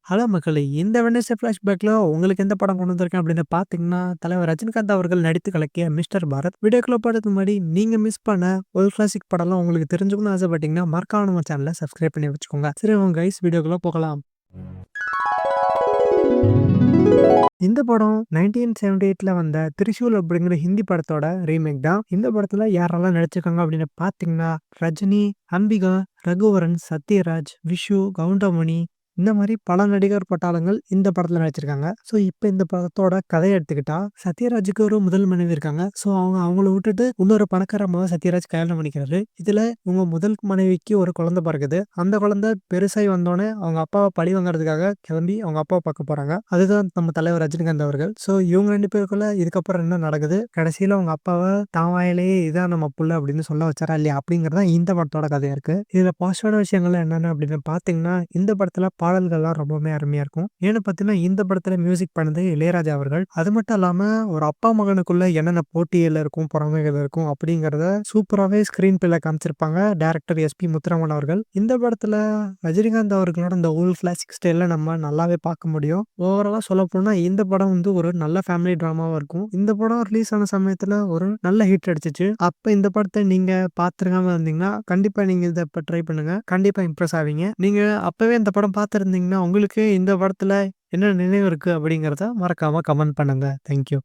Hello மக்களே! இந்த Wednesday ஃபிளாஷ்பேக்ல உங்களுக்கு எந்த படம் கொண்டு வந்திருக்கேன் அப்படின்னு பார்த்தீங்கன்னா, தலைவர் ரஜினிகாந்த் அவர்கள் நடித்து கலக்கிய மிஸ்டர் பாரத். வீடியோக்குள்ள போறதுக்கு முன்னாடி நீங்க மிஸ் பண்ண ஒரு கிளாசிக் படம்லாம் உங்களுக்கு தெரிஞ்சுக்கணும்னு ஆசைப்பட்டீங்கன்னா, மறக்காம நம்ம சேனல சப்ஸ்கிரைப் பண்ணி வச்சுக்கோங்க. சரி வாங்க கைஸ் வீடியோக்குள்ள போகலாம். இந்த படம் 1978ல வந்த திரிஷூல் அப்படிங்கிற ஹிந்தி படத்தோட ரீமேக் தான். இந்த படத்துல யாரெல்லாம் நடிச்சிருக்காங்க அப்படின்னு பார்த்தீங்கன்னா, ரஜினி, அம்பிகா, ரகுவரன், சத்யராஜ், விஷு, கவுண்டமணி இந்த மாரி பல நடிகர் பட்டாளங்கள் இந்த படத்துல நடிச்சிருக்காங்க. ஸோ, இப்ப இந்த படத்தோட கதைய எடுத்துக்கிட்டா, சத்யராஜுக்கு ஒரு முதல் மனைவி இருக்காங்க. ஸோ, அவங்கள விட்டுட்டு இன்னொரு பணக்கார அம்மாவ சத்யராஜ் கல்யாணம் பண்ணிக்கிறாரு. இதுல இவங்க முதல் மனைவிக்கு ஒரு குழந்தை பிறக்குது. அந்த குழந்தை பெருசாகி வந்தோனே அவங்க அப்பாவ பழி வாங்குறதுக்காக கிளம்பி அவங்க அப்பாவ பார்க்க போறாங்க. அதுதான் நம்ம தலைவர் ரஜினிகாந்த் அவர்கள். ஸோ, இவங்க 2 பேருக்குள்ள இதுக்கப்புறம் என்ன நடக்குது? கடைசியில அவங்க அப்பாவ தான் வாயிலேயே இதான் நம்ம புள்ள அப்படின்னு சொல்ல வச்சாரா இல்லையா? அப்படிங்கிறது தான் இந்த படத்தோட கதையா இருக்கு. இதுல பாசிட்டிவான விஷயங்கள்லாம் என்னென்ன அப்படின்னு பார்த்தீங்கன்னா, இந்த படத்துல பாடல்கள்லாம் ரொம்பவுமே அருமையா இருக்கும். ஏன்னு பார்த்தீங்கன்னா, இந்த படத்துல மியூசிக் பண்ணது இளையராஜா அவர்கள். அது மட்டும் இல்லாம ஒரு அப்பா மகனுக்குள்ள என்னென்ன போட்டிகள் இருக்கும், பொறாமைகள் இருக்கும் அப்படிங்கிறத சூப்பராவே ஸ்கிரீன் பிளேல காமிச்சிருப்பாங்க டைரக்டர் எஸ்பி முத்துராமன் அவர்கள். இந்த படத்துல ரஜினிகாந்த் அவர்களோட அந்த ஓல்ட் கிளாசிக் ஸ்டைல்ல நம்ம நல்லாவே பார்க்க முடியும். ஓவராலா சொல்லப்போனா இந்த படம் வந்து ஒரு நல்ல ஃபேமிலி டிராமாவா இருக்கும். இந்த படம் ரிலீஸ் ஆன சமயத்துல ஒரு நல்ல ஹிட் அடிச்சுச்சு. அப்ப இந்த படத்த நீங்க பார்த்திருக்காம இருந்தீங்கன்னா, கண்டிப்பா நீங்க இத இப்ப ட்ரை பண்ணுங்க. கண்டிப்பா இம்ப்ரெஸ் ஆவீங்க. நீங்க அப்பவே இந்த படம் பார்த்திருந்தீங்கன்னா, உங்களுக்கு இந்த படத்துல என்ன நினைவு இருக்கு அப்படிங்கிறத மறக்காம கமெண்ட் பண்ணுங்க. Thank you.